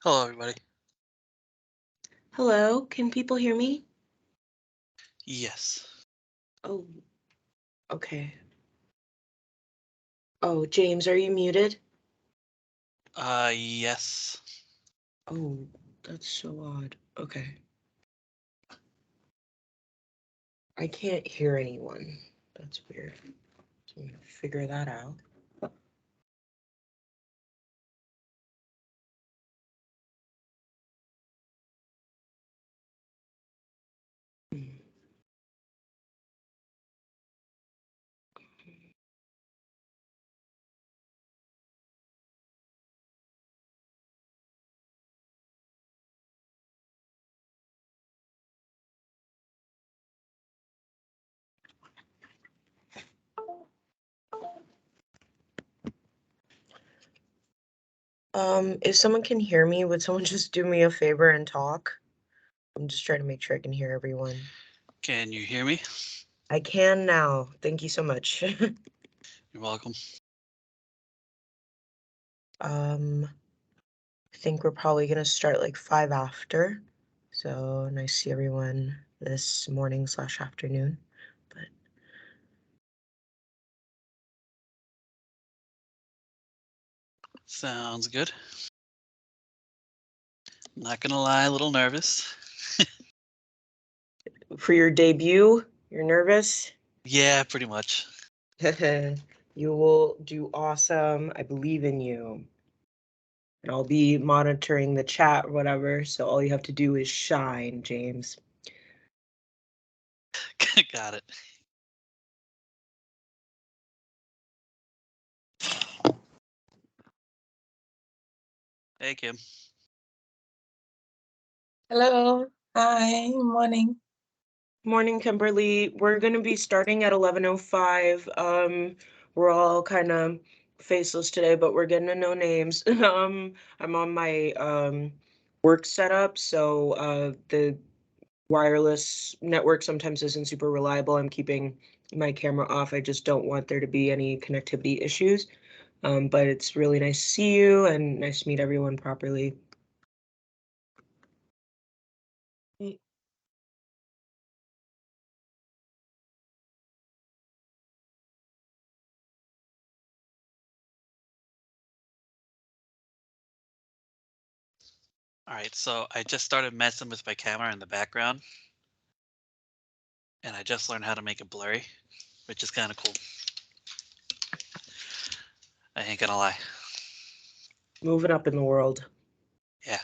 Hello, everybody. Hello, can people hear me? Yes. Oh, okay. Oh, James, are you muted? Yes. Oh, that's so odd. Okay. I can't hear anyone. That's weird. So I'm gonna figure that out. Hmm. If someone can hear me, would someone just do me a favor and talk? I'm just trying to make sure I can hear everyone. Can you hear me? I can now. Thank you so much. You're welcome. I think we're probably gonna start like 5 after. So nice to see everyone this morning/afternoon. But Sounds good. Not gonna lie, a little nervous. for your debut, you're nervous? Yeah, pretty much. You will do awesome. I believe in you. And I'll be monitoring the chat or whatever. So all you have to do is shine, James. Got it. Hey, Kim. Hello. Hi. Morning. Morning, Kimberly. We're going to be starting at 11:05. We're all kind of faceless today, but we're getting to know names. I'm on my work setup, so the wireless network sometimes isn't super reliable. I'm keeping my camera off. I just don't want there to be any connectivity issues. But it's really nice to see you and nice to meet everyone properly. All right, so I just started messing with my camera in the background, and I just learned how to make it blurry, which is kind of cool. I ain't gonna lie. Moving up in the world. Yeah.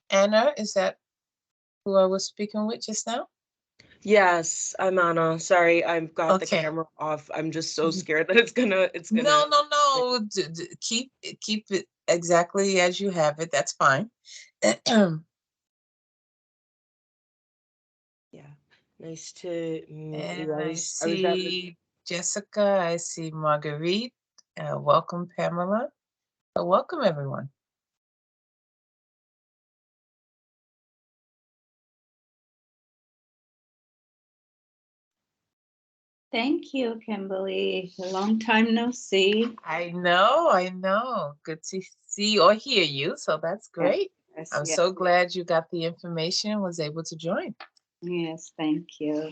Anna, is that who I was speaking with just now? Yes, I'm Anna. Sorry, I've got the Okay. camera off. I'm just so scared that it's gonna. No. Keep it exactly as you have it. That's fine. Yeah, nice to meet you. And I I was at the. see Jessica. I see Marguerite. Welcome, Pamela. Welcome, everyone. Thank you, Kimberly. A long time no see. I know. Good to see or hear you. So that's great. Yes, I'm yes, so glad you got the information and was able to join. yes, thank you.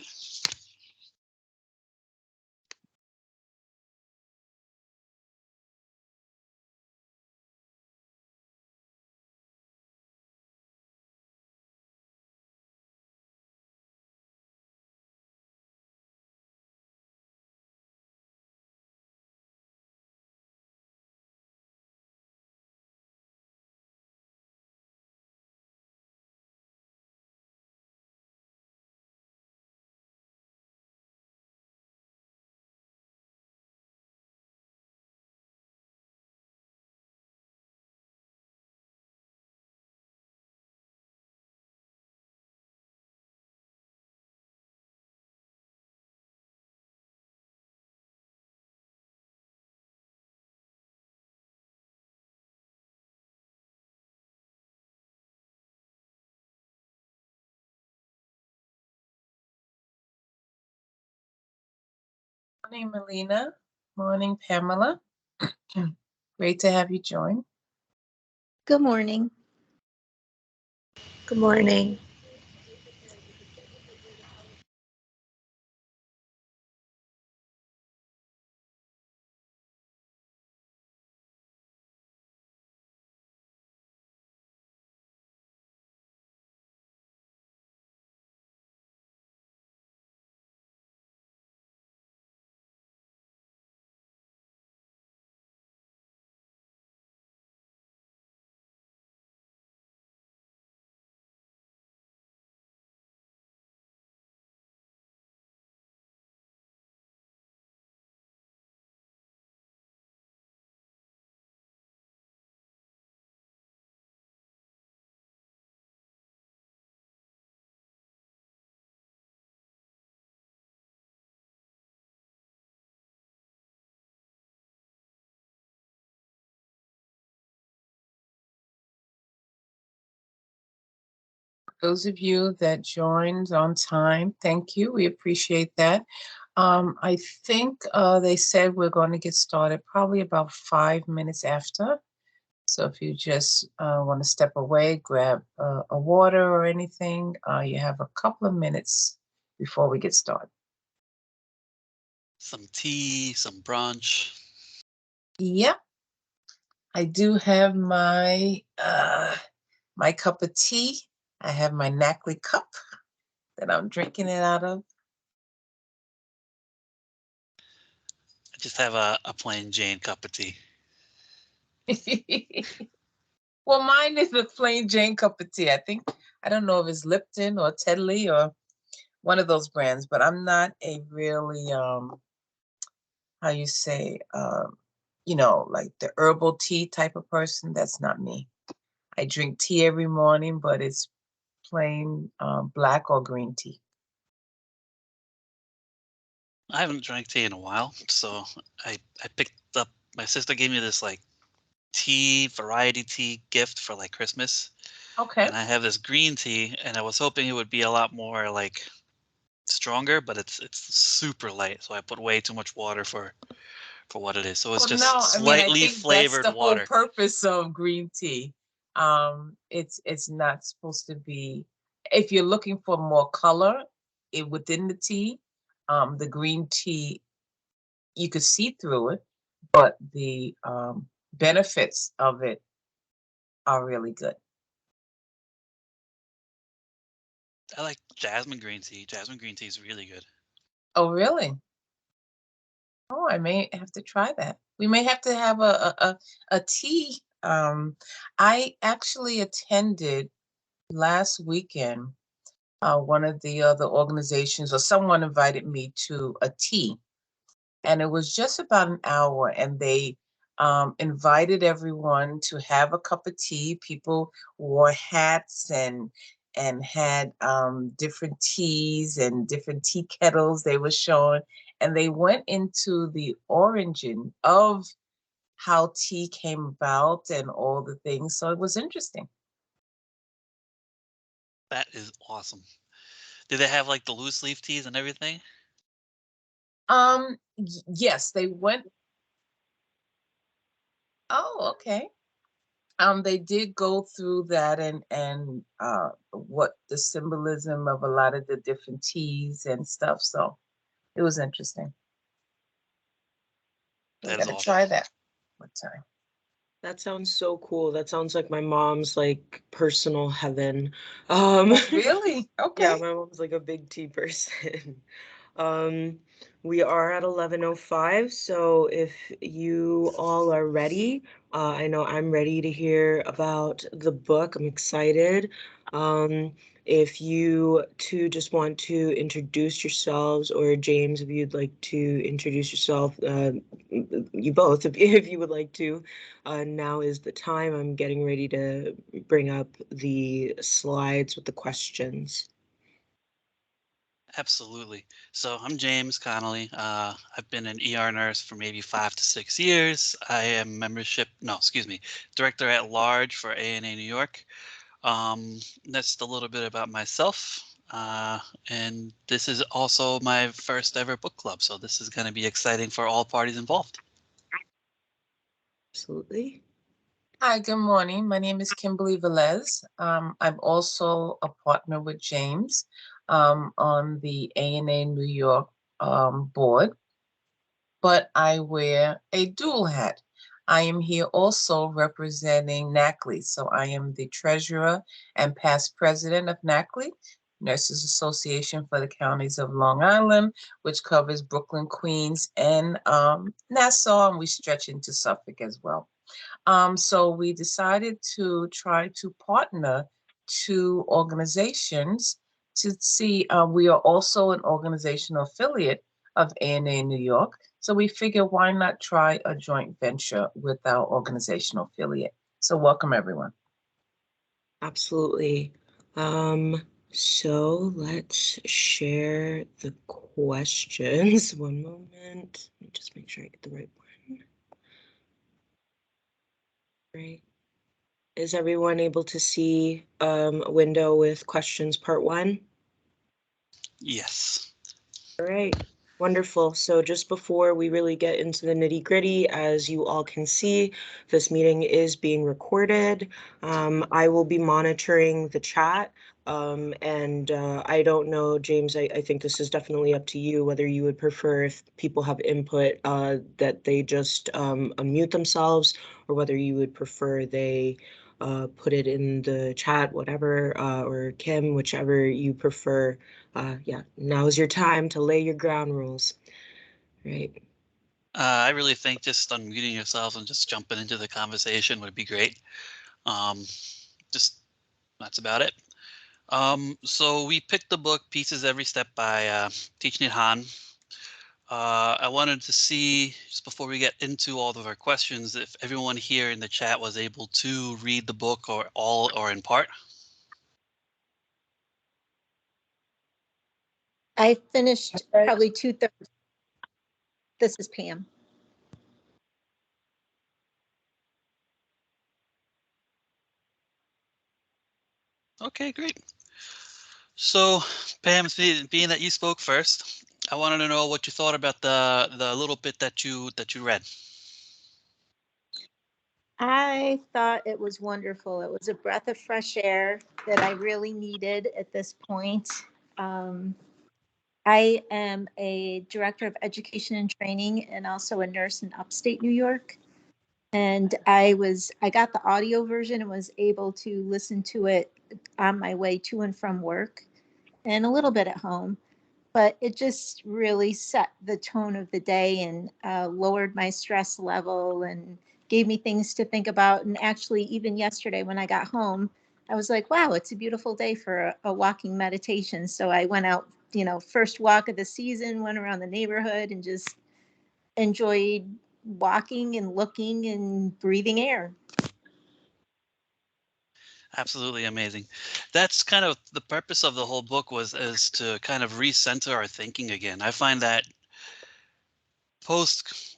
Morning, Melina. Morning, Pamela. Great to have you join. Good morning. Good morning. Those of you that joined on time, thank you. We appreciate that. I think they said we're going to get started probably about 5 minutes after. So if you just want to step away, grab a water or anything, you have a couple of minutes before we get started. Some tea, some brunch. Yep, I do have my my cup of tea. I have my Knackley cup that I'm drinking it out of. I just have a plain Jane cup of tea. Well, mine is a plain Jane cup of tea. I don't know if it's Lipton or Tetley or one of those brands, but I'm not a really how you say like the herbal tea type of person. That's not me. I drink tea every morning, but it's plain black or green tea. I haven't drank tea in a while, so I picked up. My sister gave me this like tea variety tea gift for like Christmas, Okay. and I have this green tea, and I was hoping it would be a lot more like stronger, but it's super light. So I put way too much water for what it is. So it's Well, just no, I mean, I slightly think that's flavored the whole water. purpose of green tea. It's not supposed to be, if you're looking for more color within the tea, the green tea, you could see through it, but the benefits of it are really good. I like jasmine green tea. Jasmine green tea is really good. Oh, really? Oh, I may have to try that. We may have to have a tea. I actually attended last weekend one of the other organizations, or someone invited me to a tea, and it was just about an hour, and they invited everyone to have a cup of tea. People wore hats and had different teas and different tea kettles they were showing, and they went into the origin of how tea came about and all the things. So it was interesting. That is awesome. Do they have like the loose leaf teas and everything? Yes, they went. Oh, okay. They did go through that and what the symbolism of a lot of the different teas and stuff. So it was interesting. We That is gotta awesome. try that one time. That sounds so cool. That sounds like my mom's like personal heaven. Oh, really? Yeah, Okay. my mom's like a big tea person. Um, we are at 11:05, so if you all are ready, I know I'm ready to hear about the book. I'm excited. Um, if you two just want to introduce yourselves, or James, if you'd like to introduce yourself, you both, if you would like to, now is the time. I'm getting ready to bring up the slides with the questions. Absolutely. So I'm James Connolly. I've been an ER nurse for maybe 5 to 6 years. I am director at large for ANA New York. That's a little bit about myself. And this is also my first ever book club, so this is going to be exciting for all parties involved. Absolutely. Hi, good morning. My name is Kimberly Velez. I'm also a partner with James on the ANA New York board, but I wear a dual hat. I am here also representing NACLE. So I am the treasurer and past president of NACLE, Nurses Association for the Counties of Long Island, which covers Brooklyn, Queens, and Nassau, and we stretch into Suffolk as well. So we decided to try to partner two organizations to see, we are also an organizational affiliate of ANA New York. So we figure why not try a joint venture with our organizational affiliate. So welcome everyone. Absolutely. So let's share the questions. One moment. Let me just make sure I get the right one. Right. Is everyone able to see a window with questions part 1? Yes. All right, wonderful. So just before we really get into the nitty-gritty, as you all can see, this meeting is being recorded. I will be monitoring the chat. And I don't know, James, I think this is definitely up to you, whether you would prefer if people have input that they just unmute themselves, or whether you would prefer they put it in the chat, whatever, or Kim, whichever you prefer. Yeah, now's your time to lay your ground rules. Right. I really think just unmuting yourself and just jumping into the conversation would be great. Just that's about it. So we picked the book Pieces Every Step by Thich Nhat Hanh. I wanted to see, just before we get into all of our questions, if everyone here in the chat was able to read the book or all or in part. I finished probably 2/3. This is Pam. Okay, great. So, Pam, being that you spoke first, I wanted to know what you thought about the little bit that you read. I thought it was wonderful. It was a breath of fresh air that I really needed at this point. Um, I am a director of education and training and also a nurse in upstate New York. And I got the audio version and was able to listen to it on my way to and from work and a little bit at home. But it just really set the tone of the day and lowered my stress level and gave me things to think about. And actually, even yesterday when I got home, I was like, wow, it's a beautiful day for a walking meditation. So I went out, first walk of the season, went around the neighborhood and just enjoyed walking and looking and breathing air. Absolutely amazing. That's kind of the purpose of the whole book is to kind of recenter our thinking again. I find that I'm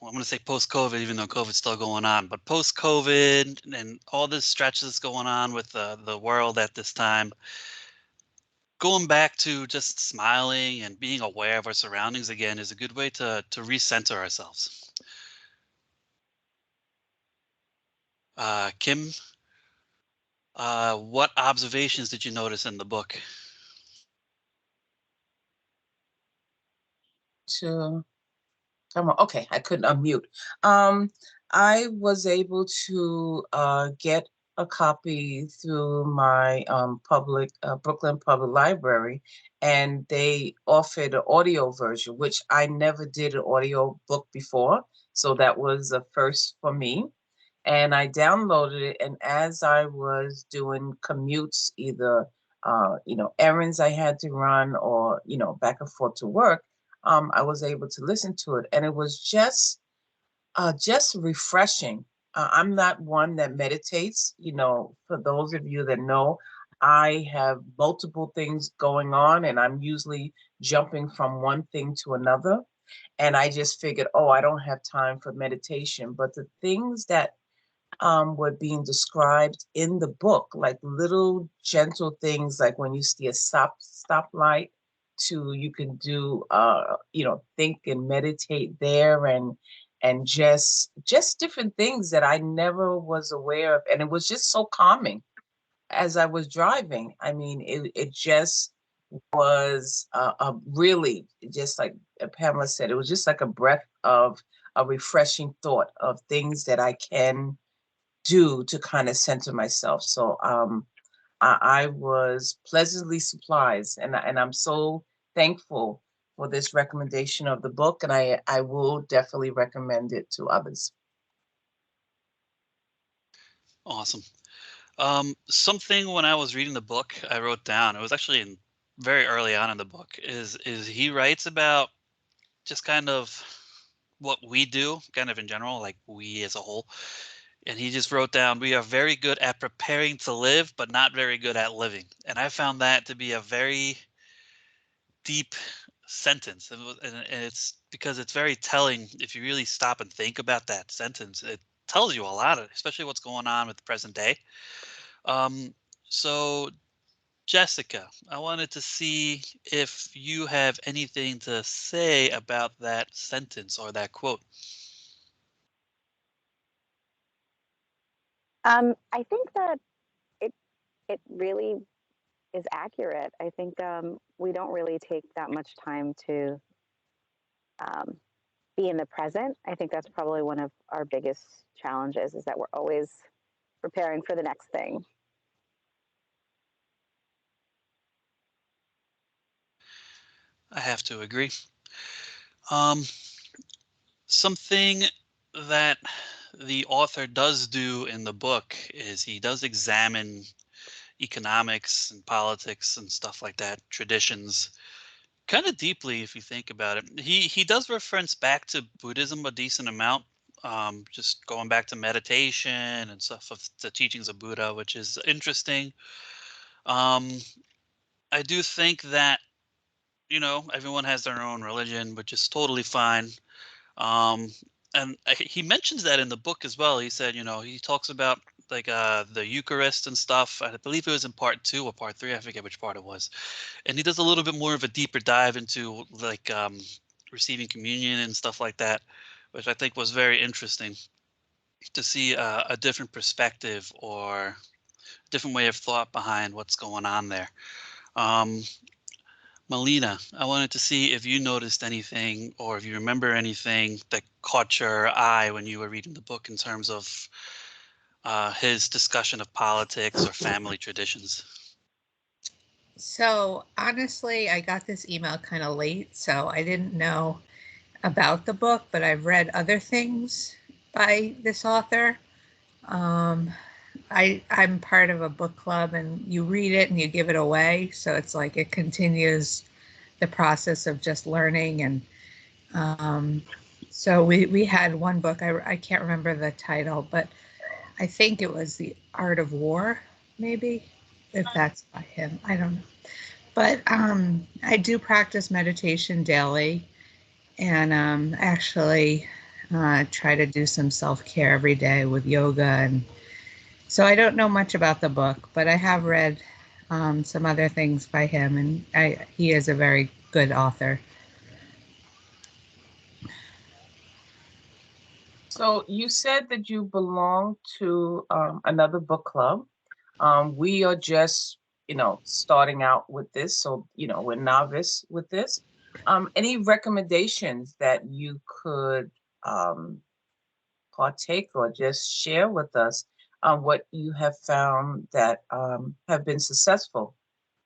going to say post COVID, even though COVID's still going on, but post COVID and all this stretch that's going on with the world at this time, going back to just smiling and being aware of our surroundings again is a good way to recenter ourselves. Kim, what observations did you notice in the book? Okay, I couldn't unmute. I was able to get a copy through my Brooklyn Public Library, and they offered an audio version, which I never did an audio book before. So that was a first for me. And I downloaded it, and as I was doing commutes, either errands I had to run or back and forth to work, I was able to listen to it, and it was just refreshing. I'm not one that meditates. For those of you that know, I have multiple things going on, and I'm usually jumping from one thing to another. And I just figured, oh, I don't have time for meditation. But the things that were being described in the book, like little gentle things, like when you see a stoplight, to you can do, think and meditate there, and just different things that I never was aware of, and it was just so calming as I was driving. I mean, it just was a really, just like Pamela said, it was just like a breath of a refreshing thought of things that I can do to kind of center myself. So I was pleasantly surprised, and I'm so thankful for this recommendation of the book, and I will definitely recommend it to others. Awesome. Something when I was reading the book, I wrote down. It was actually very early on in the book. Is he writes about just kind of what we do, kind of in general, like we as a whole. And he just wrote down, we are very good at preparing to live, but not very good at living. And I found that to be a very deep sentence. And it's because it's very telling if you really stop and think about that sentence. It tells you a lot, especially what's going on with the present day. Um, so, Jessica, I wanted to see if you have anything to say about that sentence or that quote. I think that it it really is accurate. I think we don't really take that much time to um, be in the present. I think that's probably one of our biggest challenges is that we're always preparing for the next thing. I have to agree. Um, Something that the author does do in the book is he does examine economics and politics and stuff like that, traditions, kind of deeply if you think about it. He does reference back to Buddhism a decent amount, just going back to meditation and stuff of the teachings of Buddha, which is interesting. Um, I do think that everyone has their own religion, which is totally fine. Um, and he mentions that in the book as well. He said, he talks about like the Eucharist and stuff. I believe it was in part 2 or part 3. I forget which part it was. And he does a little bit more of a deeper dive into like receiving communion and stuff like that, which I think was very interesting to see a different perspective or different way of thought behind what's going on there. Um, Melina, I wanted to see if you noticed anything or if you remember anything that caught your eye when you were reading the book in terms of his discussion of politics or family traditions. So honestly, I got this email kind of late, so I didn't know about the book, but I've read other things by this author. Um, I'm part of a book club, and you read it and you give it away, so it's like it continues the process of just learning. And so we had one book, I can't remember the title, but I think it was The Art of War, maybe, if that's by him. I don't know. But I do practice meditation daily, and actually try to do some self-care every day with yoga. And so I don't know much about the book, but I have read some other things by him, and he is a very good author. So you said that you belong to another book club. We are just, starting out with this, so we're novice with this. Any recommendations that you could partake or just share with us what you have found that have been successful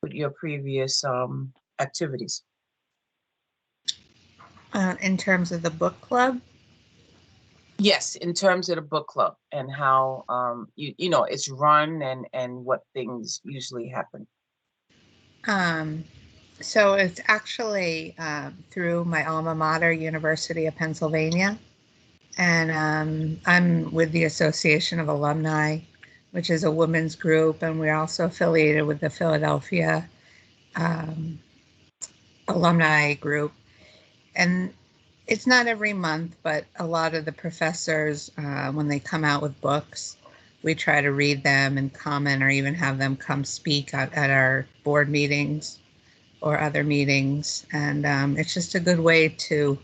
with your previous activities? In terms of the book club, Yes, in terms of the book club and how it's run and what things usually happen. so it's actually through my alma mater, University of Pennsylvania. And I'm with the Association of Alumni, which is a women's group, and we're also affiliated with the Philadelphia alumni group. And it's not every month, but a lot of the professors, when they come out with books, we try to read them and comment or even have them come speak at our board meetings or other meetings. And it's just a good way to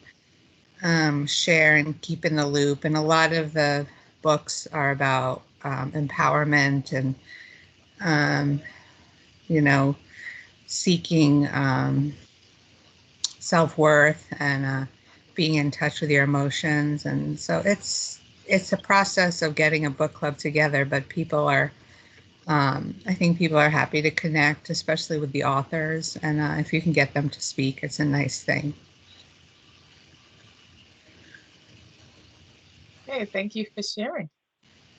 share and keep in the loop. And a lot of the books are about empowerment and, you know, seeking self-worth and being in touch with your emotions. And so it's a process of getting a book club together, but people are, I think people are happy to connect, especially with the authors. And if you can get them to speak, it's a nice thing. Okay, thank you for sharing.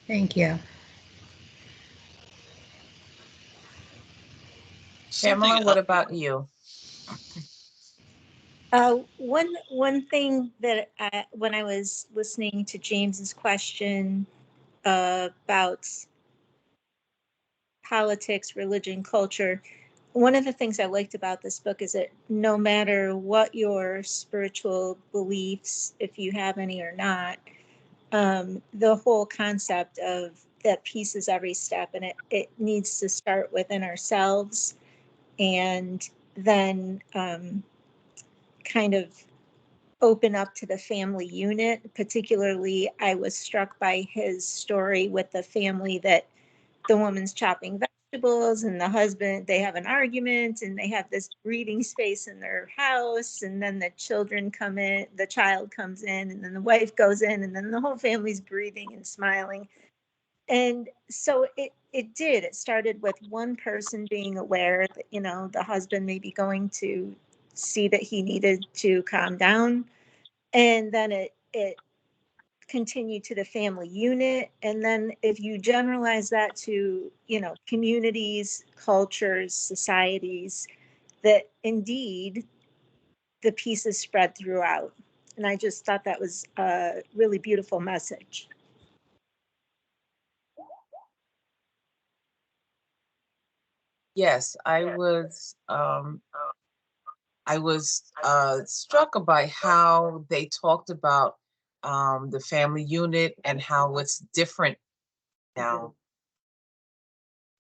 Thank you. Pamela, what about you? One thing that when I was listening to James's question about politics, religion, culture, one of the things I liked about this book is that no matter what your spiritual beliefs, if you have any or not, the whole concept of that peace is every step, and it needs to start within ourselves, and then kind of open up to the family unit. Particularly, I was struck by his story with the family that the woman's chopping vegetables and the husband, they have an argument and they have this breathing space in their house, and then the children come in, the child comes in, and then the wife goes in, and then the whole family's breathing and smiling. And so it started with one person being aware that, you know, the husband may be going to see that he needed to calm down, and then it continued to the family unit. And then if you generalize that to, you know, communities, cultures, societies, that indeed the peace is spread throughout. And I just thought that was a really beautiful message. Yes, I was struck by how they talked about the family unit and how it's different now.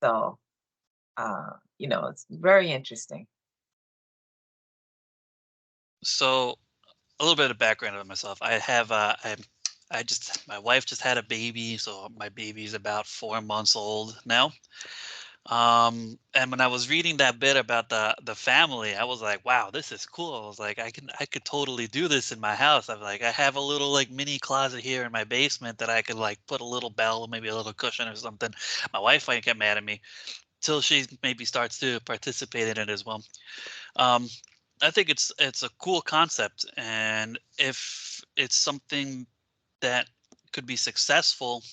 So, you know, it's very interesting. So a little bit of background about myself. My wife just had a baby, so my baby's about 4 months old now. And when I was reading that bit about the family, I was like, wow, this is cool. I was like, I could totally do this in my house. I'm like, I have a little like mini closet here in my basement that I could like put a little bell, maybe a little cushion or something. My wife might get mad at me till she maybe starts to participate in it as well. Um, I think it's a cool concept, and if it's something that could be successful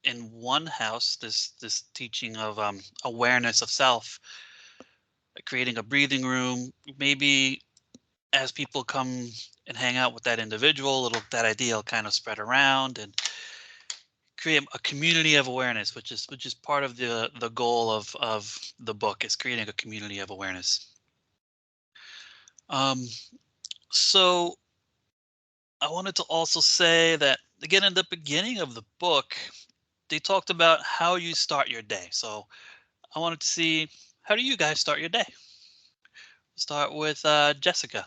in one house, this teaching of awareness of self, creating a breathing room, maybe as people come and hang out with that individual, that idea will kind of spread around and create a community of awareness, which is part of the goal of the book, is creating a community of awareness. Um, so I wanted to also say that again in the beginning of the book, they talked about how you start your day. So I wanted to see, how do you guys start your day? Start with Jessica.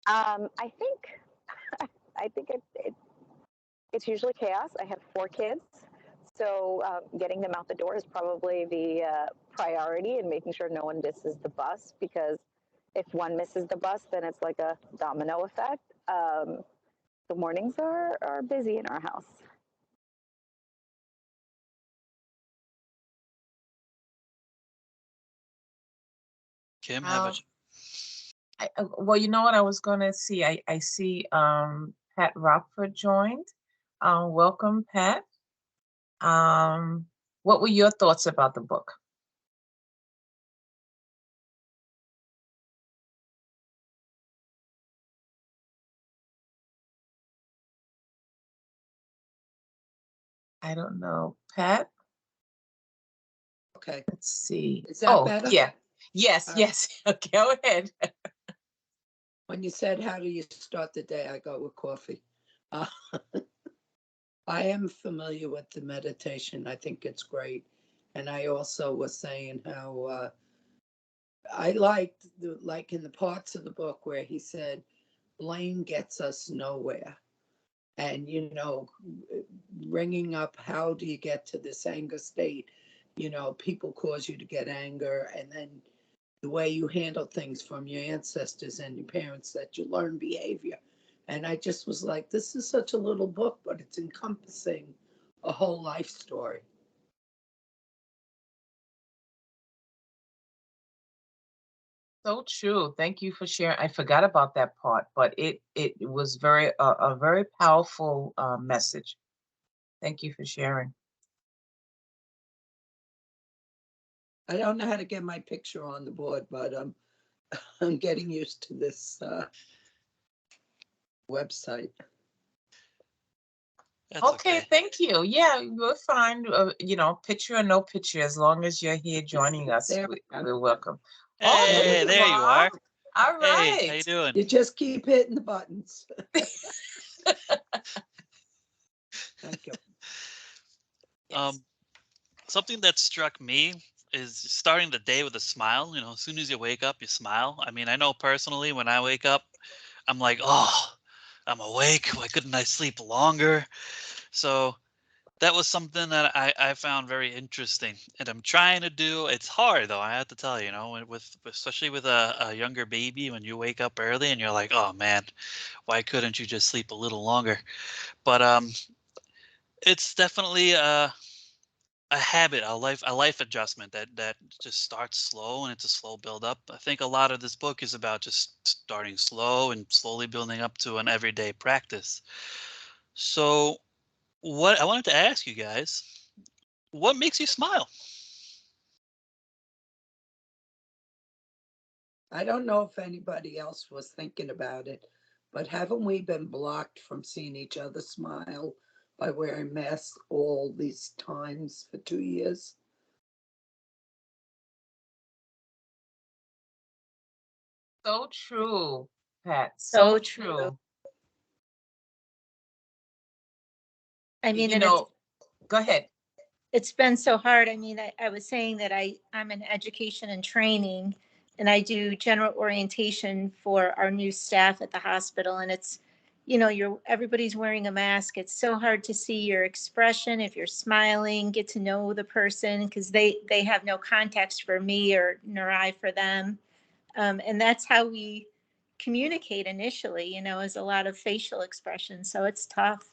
I think I think it's usually chaos. I have 4 kids, so getting them out the door is probably the priority, and making sure no one misses the bus, because if one misses the bus, then it's like a domino effect. The mornings are busy in our house. Kim, how about you? Well, you know what I was going to see? I see Pat Rockford joined. Welcome, Pat. What were your thoughts about the book? I don't know. Pat? Okay. Let's see. Is that better? Yeah. Yes, yes. Go ahead. When you said, how do you start the day? I go with coffee. Uh, I am familiar with the meditation. I think it's great. And I also was saying how I liked like in the parts of the book where he said, blame gets us nowhere. And, bringing up how do you get to this anger state? People cause you to get anger, and then the way you handle things from your ancestors and your parents that you learn behavior. And I just was like, this is such a little book, but it's encompassing a whole life story. So true. Thank you for sharing. I forgot about that part, but it was very a very powerful message. Thank you for sharing. I don't know how to get my picture on the board, but I'm getting used to this website. That's Okay, thank you. Yeah, we're fine. Picture or no picture, as long as you're here joining us, There we go. we're welcome. Hey, there you are. All Hey, how right. you doing? You just keep hitting the buttons. Thank you. Um, something that struck me is starting the day with a smile. You know, as soon as you wake up, you smile. I mean, I know personally when I wake up, I'm like, oh, I'm awake. Why couldn't I sleep longer? So that was something that I found very interesting, and I'm trying to do. It's hard though, I have to tell you, with especially with a younger baby, when you wake up early and you're like, oh man, why couldn't you just sleep a little longer? But it's definitely a habit, a life adjustment that just starts slow and it's a slow build up. I think a lot of this book is about just starting slow and slowly building up to an everyday practice. So, what I wanted to ask you guys, what makes you smile? I don't know if anybody else was thinking about it, but haven't we been blocked from seeing each other smile by wearing masks all these times for 2 years? So true, Pat. So So true. true. I mean, You and know, go ahead. it's been so hard. I mean, I was saying that I'm in education and training, and I do general orientation for our new staff at the hospital. And it's, everybody's wearing a mask. It's so hard to see your expression if you're smiling, get to know the person, because they have no context for me or nor I for them. And that's how we communicate initially, is a lot of facial expression. So it's tough.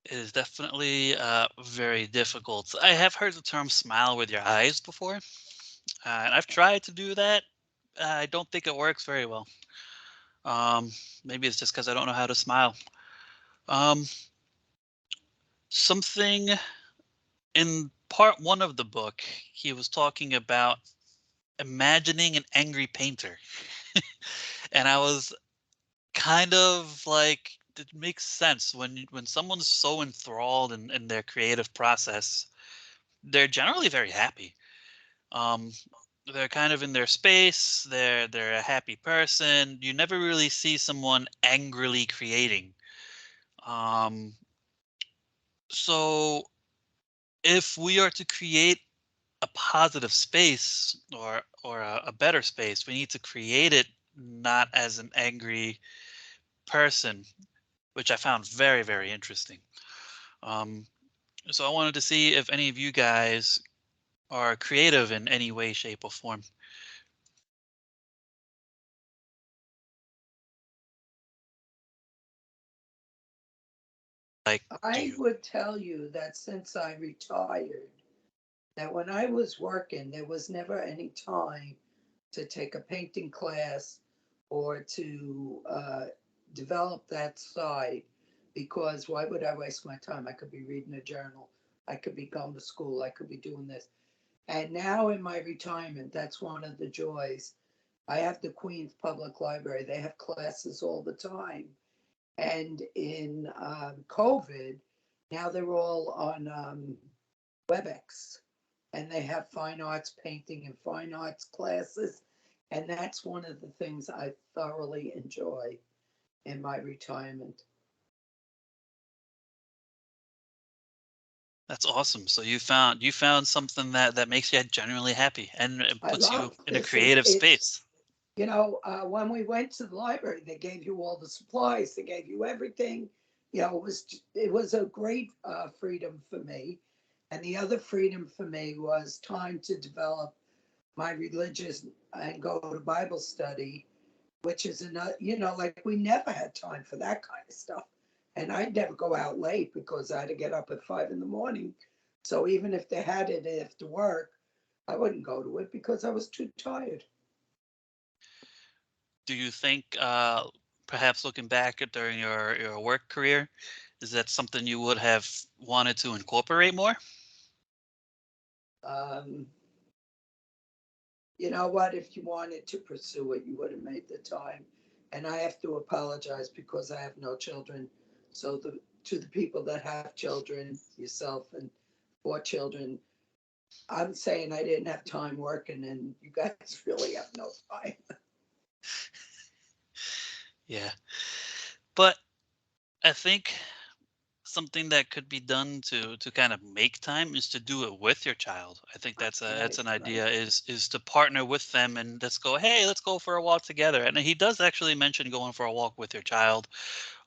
It is definitely very difficult. I have heard the term smile with your eyes before, and I've tried to do that. I don't think it works very well. Um, Maybe it's just because I don't know how to smile. Um, Something in part one of the book, he was talking about imagining an angry painter. And I was kind of like, it makes sense when someone's so enthralled in their creative process, they're generally very happy. Um, they're kind of in their space. They're a happy person. You never really see someone angrily creating. Um, so if we are to create a positive space or a better space, we need to create it not as an angry person, which I found very, very interesting. Um, so I wanted to see if any of you guys are creative in any way, shape, or form. Like, do I you? would tell you that since I retired, that when I was working, there was never any time to take a painting class or to develop that side, because why would I waste my time? I could be reading a journal, I could be going to school, I could be doing this. And now in my retirement, that's one of the joys. I have the Queens Public Library, they have classes all the time. And in COVID, now they're all on WebEx, and they have fine arts painting and fine arts classes. And that's one of the things I thoroughly enjoy in my retirement. That's awesome. So you found something that makes you genuinely happy and it I puts you love in a this. creative It's space. when we went to the library, they gave you all the supplies, they gave you everything. It was a great freedom for me. And the other freedom for me was time to develop my religious and go to Bible study, which is another, like we never had time for that kind of stuff. And I'd never go out late because I had to get up at 5 in the morning. So even if they had it after work, I wouldn't go to it because I was too tired. Do you think perhaps looking back at during your work career, is that something you would have wanted to incorporate more? Um, you know what? If you wanted to pursue it, you would have made the time. And I have to apologize because I have no children. So to the people that have children, yourself and 4 children, I'm saying I didn't have time working, and you guys really have no time. Yeah. But I think something that could be done to kind of make time is to do it with your child. I think that's Right, an right. idea is to partner with them and let's go, hey, let's go for a walk together. And he does actually mention going for a walk with your child,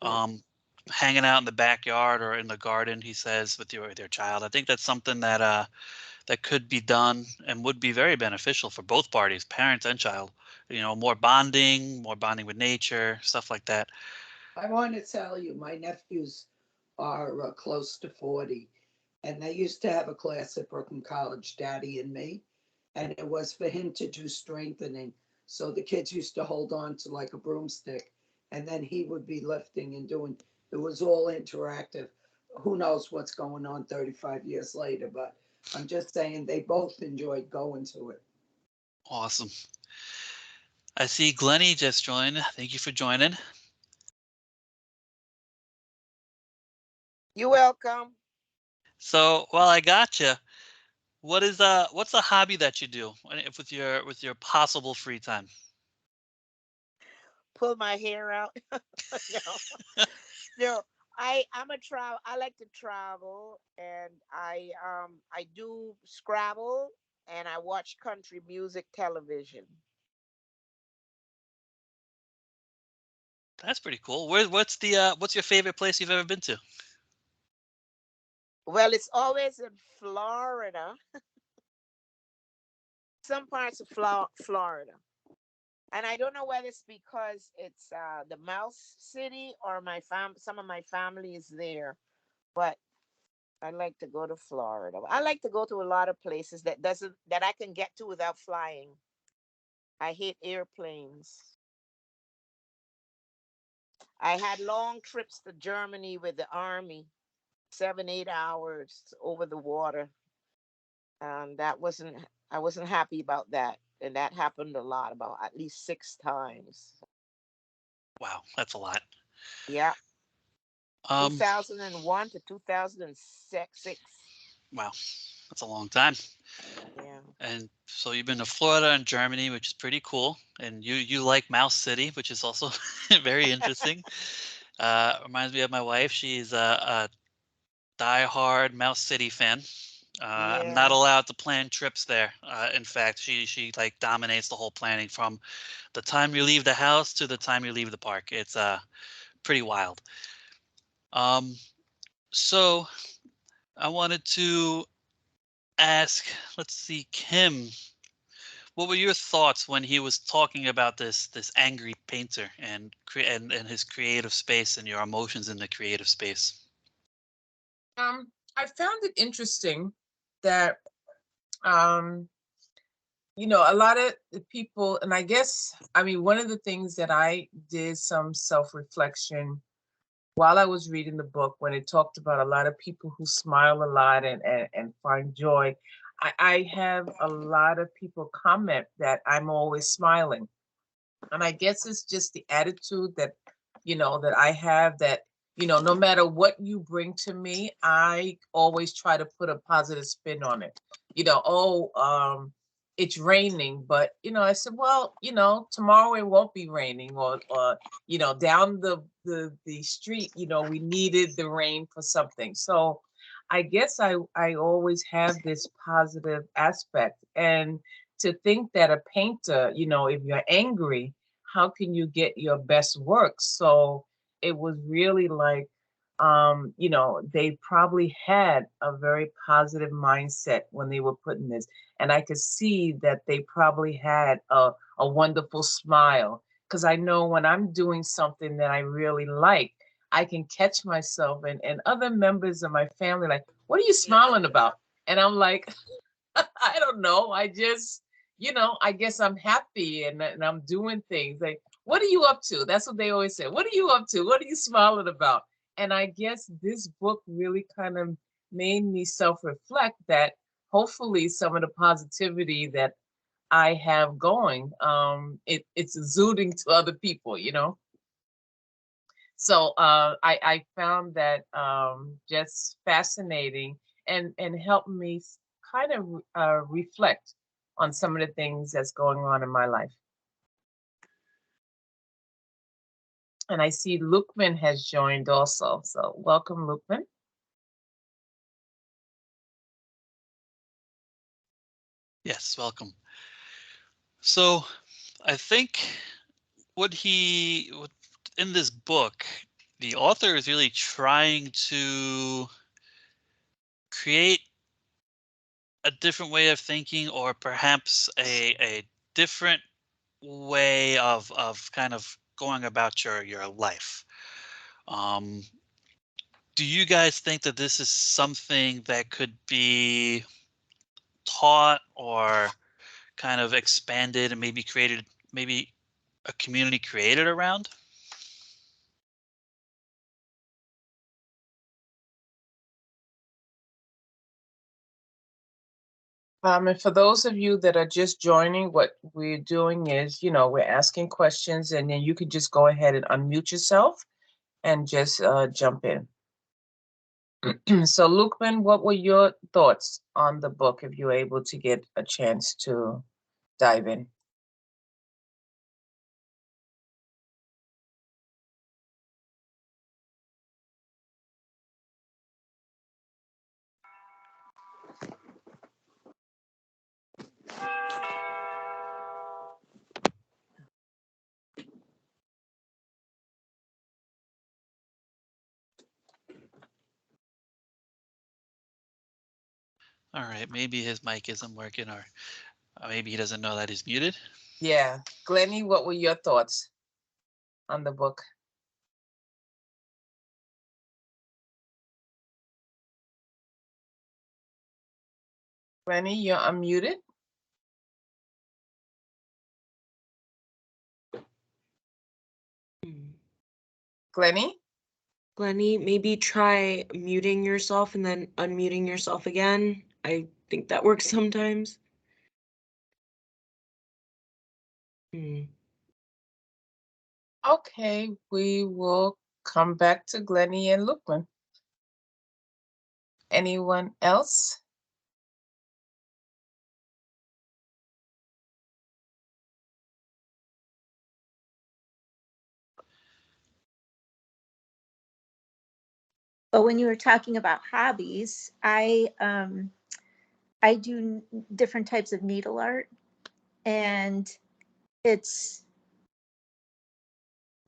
Good. um, hanging out in the backyard or in the garden, he says, with your child. I think that's something that could be done and would be very beneficial for both parties, parents and child. More bonding with nature, stuff like that. I want to tell you, my nephews are close to 40, and they used to have a class at Brooklyn College, Daddy and me, and it was for him to do strengthening. So the kids used to hold on to like a broomstick, and then he would be lifting and doing. It was all interactive. Who knows what's going on 35 years later, but I'm just saying they both enjoyed going to it. Awesome. I see Glennie just joined. Thank you for joining. You're welcome. So, while I got you, what's a hobby that you do if with your possible free time? Pull my hair out. No, no. I'm a travel. I like to travel, and I do Scrabble, and I watch country music television. That's pretty cool. What's your favorite place you've ever been to? Well, it's always in Florida, some parts of Florida, and I don't know whether it's because it's the Mouse City or some of my family is there, but I like to go to Florida. I like to go to a lot of places that I can get to without flying. I hate airplanes. I had long trips to Germany with the army, 7, 8 hours over the water. That wasn't I wasn't happy about that. And that happened a lot, about at least 6 times. Wow, that's a lot. Yeah. Um, 2001 to 2006. wow, that's a long time. Yeah. And so you've been to Florida and Germany, which is pretty cool. And you like Mouse City, which is also very interesting. Reminds me of my wife. She's a diehard Mouse City fan. I'm not Yeah. allowed to plan trips there. In fact, she like dominates the whole planning from the time you leave the house to the time you leave the park. It's pretty wild. Um, so I wanted to ask, let's see, Kim, what were your thoughts when he was talking about this angry painter and his creative space and your emotions in the creative space? I found it interesting that um, a lot of the people, and I guess, I mean, one of the things that I did some self-reflection while I was reading the book, when it talked about a lot of people who smile a lot and find joy, I have a lot of people comment that I'm always smiling. And I guess it's just the attitude that I have, that No matter what you bring to me, I always try to put a positive spin on it. It's raining, but I said, well, tomorrow it won't be raining, or down the street, we needed the rain for something. So I guess I always have this positive aspect. And to think that a painter, if you're angry, how can you get your best work? So it was really like, they probably had a very positive mindset when they were putting this. And I could see that they probably had a wonderful smile. Because I know when I'm doing something that I really like, I can catch myself and other members of my family like, what are you smiling about? And I'm like, I don't know. I just, I guess I'm happy and I'm doing things. Like, what are you up to? That's what they always say. What are you up to? What are you smiling about? And I guess this book really kind of made me self-reflect that hopefully some of the positivity that I have going, it's exuding to other people. So I found that just fascinating and helped me kind of reflect on some of the things that's going on in my life. And I see Lukman has joined also. So welcome, Lukman. Yes, welcome. So I think in this book, the author is really trying to create a different way of thinking, or perhaps a different way of kind of going about your life. Um, do you guys think that this is something that could be taught or kind of expanded and maybe created, maybe a community created around? And for those of you that are just joining, what we're doing is, we're asking questions, and then you can just go ahead and unmute yourself and just jump in. So, Lukman, what were your thoughts on the book, if you were able to get a chance to dive in? All right, maybe his mic isn't working, or maybe he doesn't know that he's muted. Yeah. Glennie, what were your thoughts on the book? Glennie, you're unmuted. Glennie? Glennie, maybe try muting yourself and then unmuting yourself again. I think that works sometimes. Okay, we will come back to Glennie and Lukman. Anyone else? But when you were talking about hobbies, I do different types of needle art, and it's,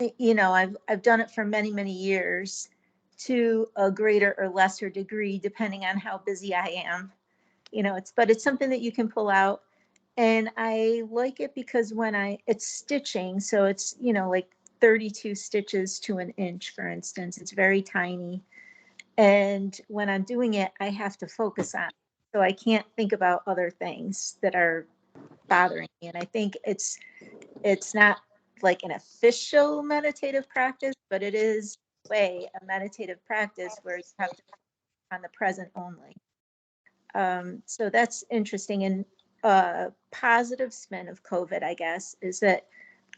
I've done it for many, many years to a greater or lesser degree, depending on how busy I am. But it's something that you can pull out. And I like it because it's stitching, so it's, like 32 stitches to an inch, for instance. It's very tiny. And when I'm doing it, I have to focus on it. So I can't think about other things that are bothering me. And I think it's not like an official meditative practice, but it is a meditative practice where you have to focus on the present only. So that's interesting. And positive spin of COVID, I guess, is that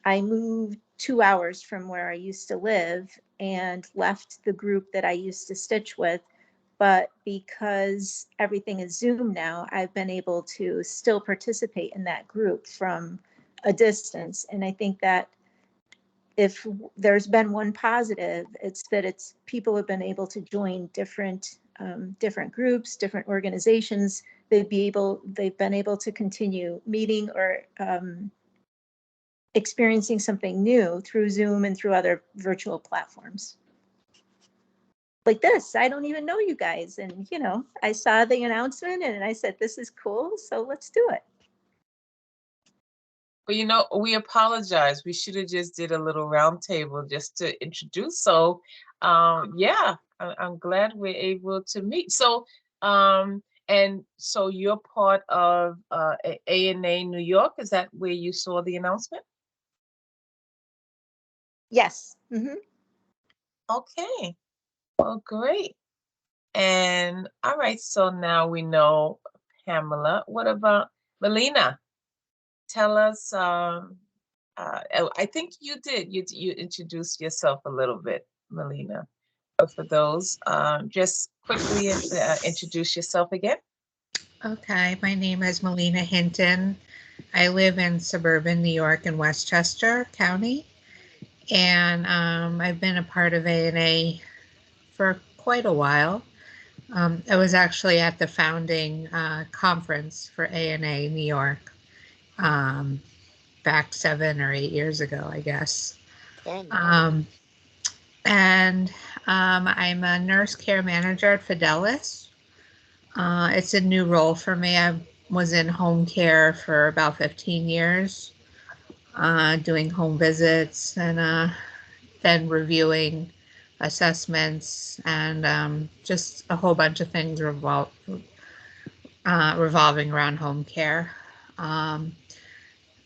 I moved 2 hours from where I used to live, and left the group that I used to stitch with. But because everything is Zoom now, I've been able to still participate in that group from a distance. And I think that if there's been one positive, it's that it's people have been able to join different groups, different organizations. They've been able to continue meeting or experiencing something new through Zoom and through other virtual platforms. Like this, I don't even know you guys. And, I saw the announcement and I said, this is cool. So let's do it. Well, we apologize. We should have just did a little round table just to introduce. So, yeah, I'm glad we're able to meet. So, and so you're part of ANA New York. Is that where you saw the announcement? Yes. Mm-hmm. Okay. Well, great. And all right, so now we know Pamela. What about Melina? Tell us. I think you did. You introduced yourself a little bit, Melina. But for those, just quickly introduce yourself again. Okay, my name is Melina Hinton. I live in suburban New York in Westchester County, and I've been a part of ANA for quite a while. I was actually at the founding conference for ANA New York back 7 or 8 years ago, I guess. And I'm a nurse care manager at Fidelis. It's a new role for me. I was in home care for about 15 years, doing home visits and then reviewing assessments and just a whole bunch of things revolving around home care.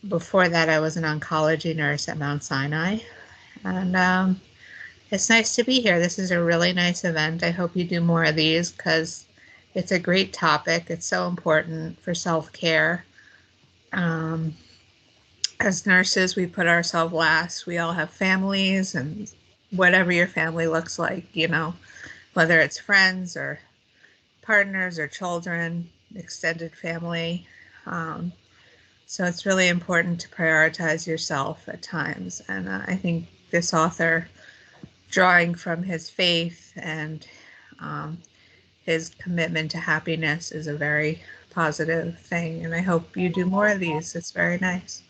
Before that, I was an oncology nurse at Mount Sinai, and it's nice to be here. This is a really nice event. I hope you do more of these because it's a great topic. It's so important for self-care. As nurses, we put ourselves last. We all have families, and whatever your family looks like, whether it's friends or partners or children, extended family. So it's really important to prioritize yourself at times. And I think this author, drawing from his faith and his commitment to happiness, is a very positive thing. And I hope you do more of these. It's very nice.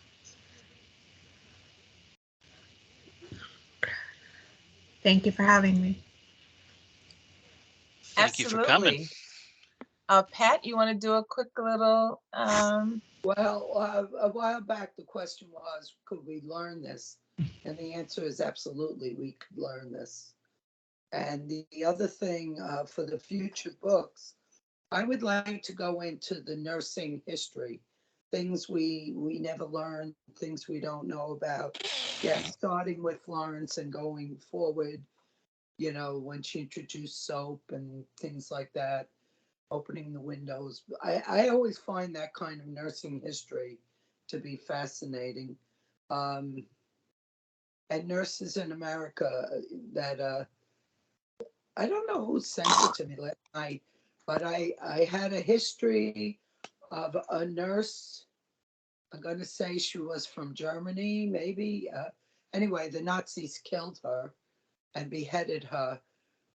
Thank you for having me. Thank you for coming. Pat, you want to do a quick little? Well, a while back, the question was, could we learn this? And the answer is absolutely, we could learn this. And the other thing for the future books, I would like to go into the nursing history, things we never learned, things we don't know about. Yeah, starting with Florence and going forward, when she introduced soap and things like that, opening the windows. I always find that kind of nursing history to be fascinating. And nurses in America that I don't know who sent it to me last night, but I had a history of a nurse. I'm going to say she was from Germany, maybe. Anyway, the Nazis killed her and beheaded her.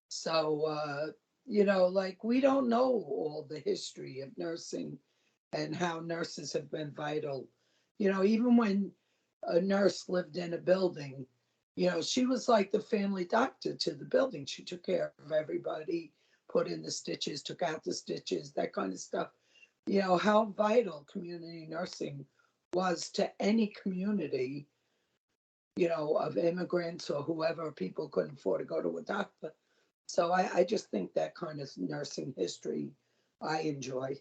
So, like we don't know all the history of nursing and how nurses have been vital. Even when a nurse lived in a building, she was like the family doctor to the building. She took care of everybody, put in the stitches, took out the stitches, that kind of stuff. How vital community nursing was to any community, of immigrants or whoever, people couldn't afford to go to a doctor. So I just think that kind of nursing history I enjoy.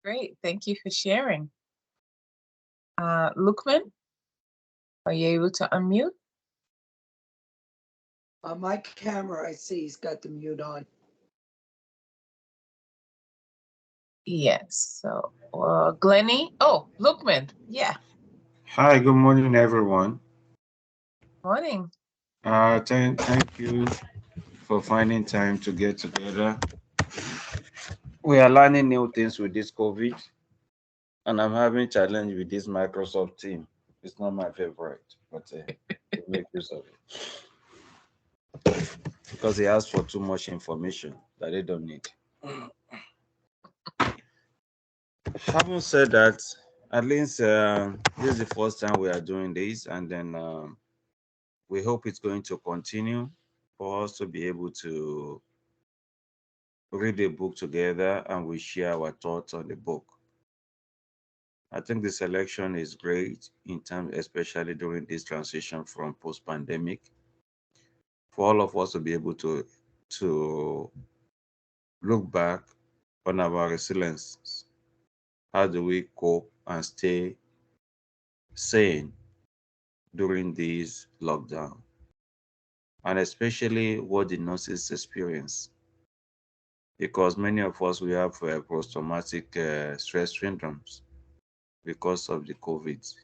Great, thank you for sharing. Lukman, are you able to unmute? On my camera, I see he's got the mute on. Yes. So, Glennie. Oh, Lukman. Yeah. Hi, good morning, everyone. Morning. Thank you for finding time to get together. We are learning new things with this COVID, and I'm having challenge with this Microsoft team. It's not my favorite, but we make use of it because they ask for too much information that they don't need. Having said that, at least this is the first time we are doing this, and then we hope it's going to continue for us to be able to read a book together and we share our thoughts on the book. I think the selection is great in terms, especially during this transition from post-pandemic, for all of us to be able to look back on our resilience. How do we cope and stay sane during this lockdown? And especially what the nurses experience, because many of us we have post-traumatic stress syndromes because of the COVID.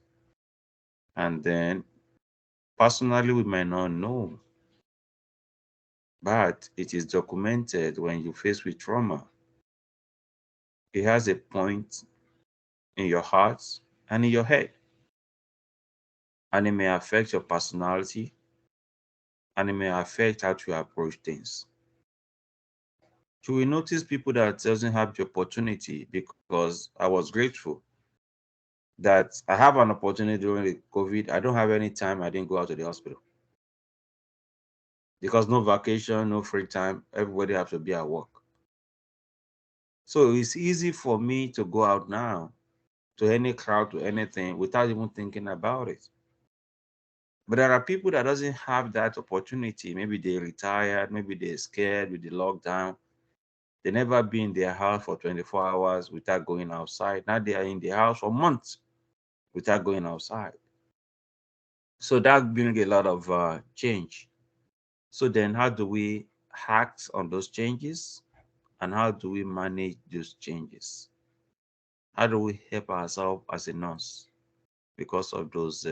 And then personally, we might not know, but it is documented when you face with trauma. It has a point in your heart and in your head, and it may affect your personality and it may affect how you approach things. You will notice people that doesn't have the opportunity because I was grateful that I have an opportunity during the COVID. I don't have any time. I didn't go out to the hospital because no vacation, no free time. Everybody has to be at work. So it's easy for me to go out now to any crowd, to anything without even thinking about it. But there are people that doesn't have that opportunity. Maybe they retired, maybe they're scared with the lockdown. They never been in their house for 24 hours without going outside. Now they are in the house for months without going outside. So that brings a lot of change. So then how do we act on those changes? And how do we manage those changes? How do we help ourselves as a nurse because of those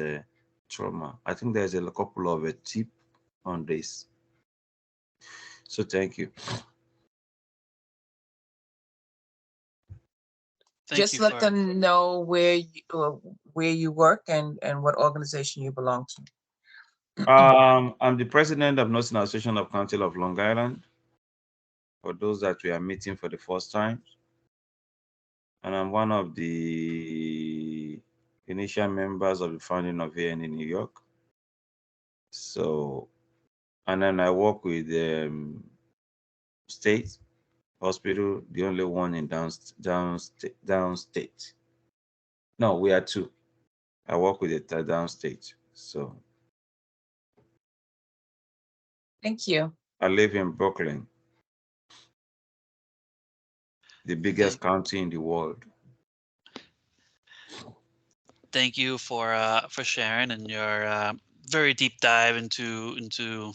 trauma? I think there's a couple of tip on this. So thank you. Thank Just you let for them know where you work and what organization you belong to. I'm the president of Nursing Association of Council of Long Island. For those that we are meeting for the first time, and I'm one of the initial members of the founding of AN in New York. So, and then I work with state hospital, the only one in downstate. No, we are two. I work with it downstate. So Thank you. I live in Brooklyn, the biggest thank county in the world. thank you for sharing and your very deep dive into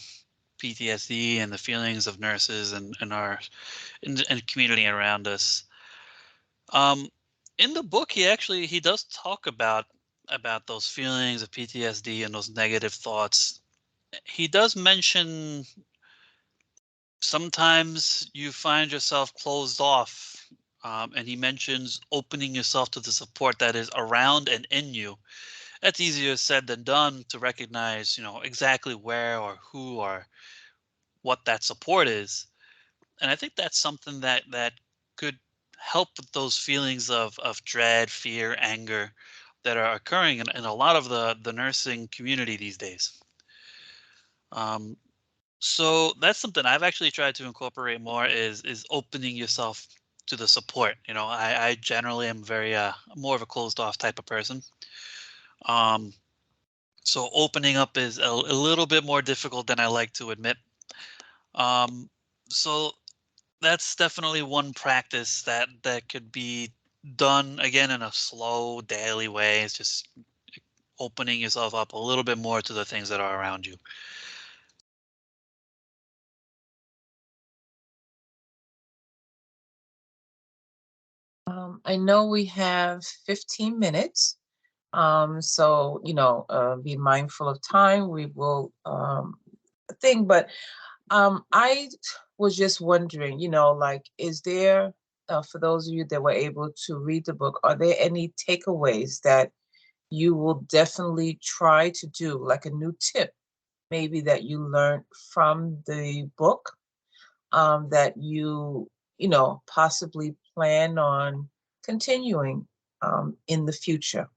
PTSD and the feelings of nurses and our and community around us. Um, in the book, he does talk about those feelings of PTSD and those negative thoughts. He does mention sometimes you find yourself closed off, and he mentions opening yourself to the support that is around and in you. That's easier said than done to recognize, exactly where or who or what that support is. And I think that's something that could help with those feelings of dread, fear, anger that are occurring in a lot of the nursing community these days. Um, so that's something I've actually tried to incorporate more is opening yourself to the support. I generally am very more of a closed off type of person. Um, so opening up is a little bit more difficult than I like to admit. Um, so that's definitely one practice that could be done again in a slow daily way. It's just opening yourself up a little bit more to the things that are around you. I know we have 15 minutes. So, be mindful of time. We will think, but I was just wondering, like, is there, for those of you that were able to read the book, are there any takeaways that you will definitely try to do, like a new tip, maybe that you learned from the book, that possibly plan on continuing in the future?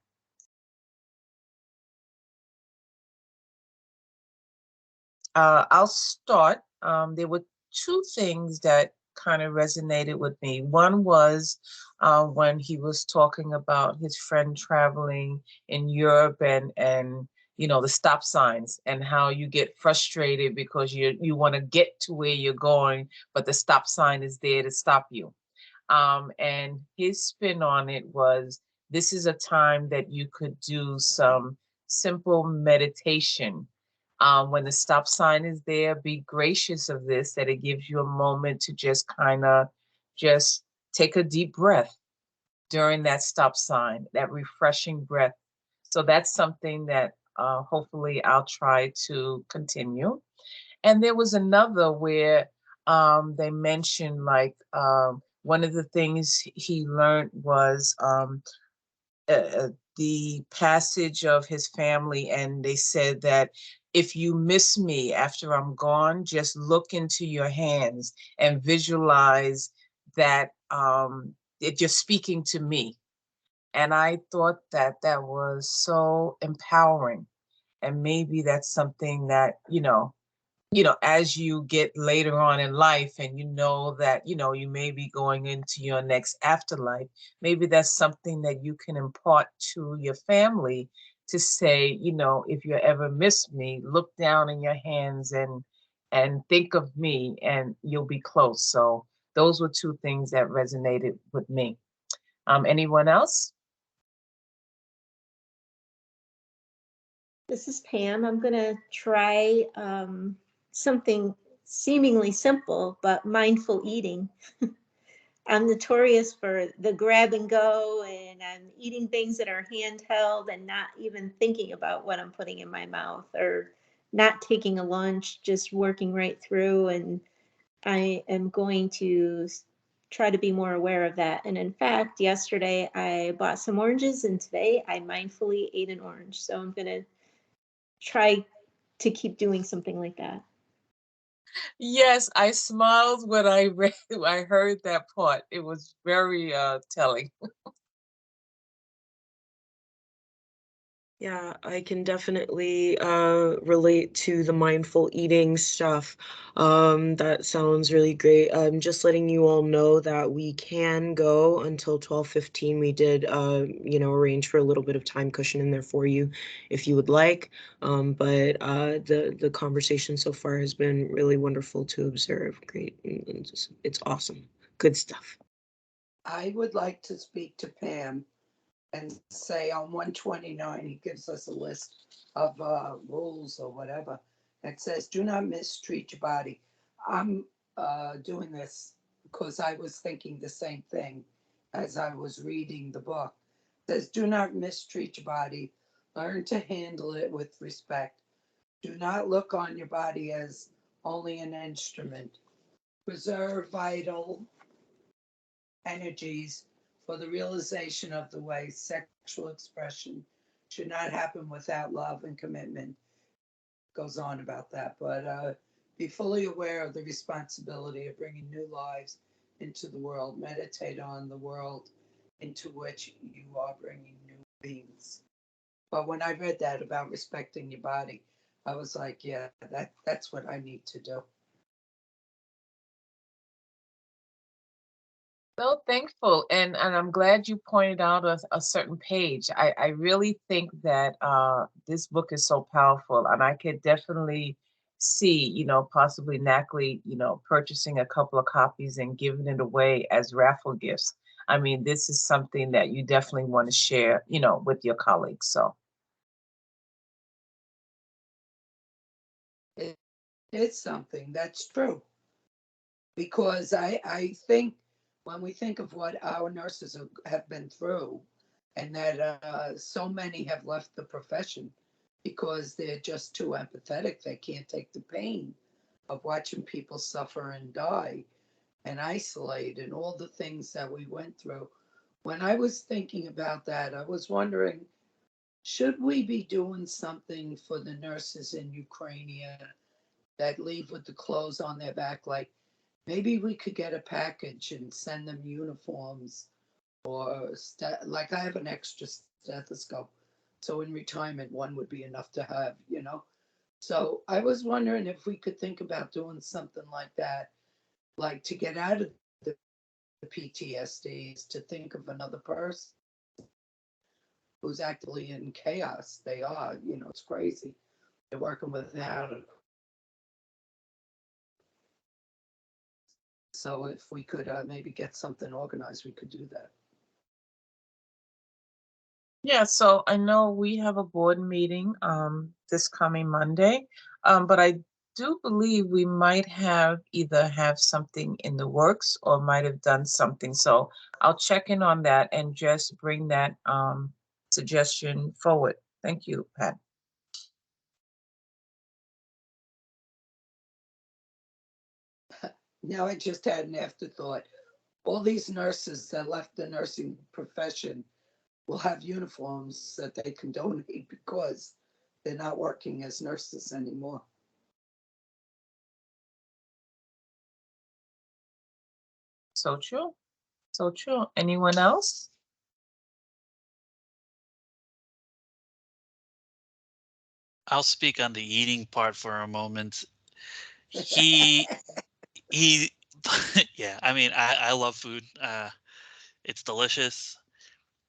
I'll start. There were two things that kind of resonated with me. One was when he was talking about his friend traveling in Europe, and the stop signs, and how you get frustrated because you want to get to where you're going, but the stop sign is there to stop you. And his spin on it was, this is a time that you could do some simple meditation. When the stop sign is there, be gracious of this, that it gives you a moment to just kind of just take a deep breath during that stop sign, that refreshing breath. So that's something that hopefully I'll try to continue. And there was another where they mentioned, like, one of the things he learned was the passage of his family, and they said that if you miss me after I'm gone, just look into your hands and visualize that you're speaking to me. And I thought that that was so empowering. And maybe that's something that, as you get later on in life, and that, you may be going into your next afterlife, maybe that's something that you can impart to your family, to say, if you ever miss me, look down in your hands and think of me, and you'll be close. So those were two things that resonated with me. Anyone else? This is Pam. I'm going to try something seemingly simple, but mindful eating. I'm notorious for the grab and go, and I'm eating things that are handheld and not even thinking about what I'm putting in my mouth, or not taking a lunch, just working right through. And I am going to try to be more aware of that. And in fact, yesterday I bought some oranges, and today I mindfully ate an orange. So I'm going to try to keep doing something like that. Yes, I smiled when I read, I heard that part. It was very telling. Yeah, I can definitely relate to the mindful eating stuff. That sounds really great. Just letting you all know that we can go until 12:15. We did arrange for a little bit of time cushion in there for you if you would like. But the conversation so far has been really wonderful to observe. Great. It's awesome. Good stuff. I would like to speak to Pam and say on 129, he gives us a list of rules or whatever. It says, do not mistreat your body. I'm doing this because I was thinking the same thing as I was reading the book. It says, do not mistreat your body. Learn to handle it with respect. Do not look on your body as only an instrument. Preserve vital energies for the realization of the way sexual expression should not happen without love and commitment. Goes on about that, but be fully aware of the responsibility of bringing new lives into the world. Meditate on the world into which you are bringing new beings. But when I read that about respecting your body, I was like, yeah, that's what I need to do. So thankful, and I'm glad you pointed out a certain page. I really think that this book is so powerful, and I could definitely see, possibly Natalie, purchasing a couple of copies and giving it away as raffle gifts. I mean, this is something that you definitely want to share, with your colleagues. So It is something that's true, because I think when we think of what our nurses have been through, and that so many have left the profession because they're just too empathetic. They can't take the pain of watching people suffer and die and isolate and all the things that we went through. When I was thinking about that, I was wondering, should we be doing something for the nurses in Ukraine that leave with the clothes on their back? Like maybe we could get a package and send them uniforms or like I have an extra stethoscope. So in retirement, one would be enough to have, you know? So I was wondering if we could think about doing something like that, like to get out of the PTSD, is to think of another person who's actually in chaos. They are, you know, it's crazy. They're working without it. So if we could maybe get something organized, we could do that. Yeah, so I know we have a board meeting this coming Monday, but I do believe we might either have something in the works or might have done something. So I'll check in on that and just bring that suggestion forward. Thank you, Pat. Now I just had an afterthought. All these nurses that left the nursing profession will have uniforms that they can donate because they're not working as nurses anymore. So true. So true. Anyone else? I'll speak on the eating part for a moment. He he yeah, I mean, I love food. It's delicious.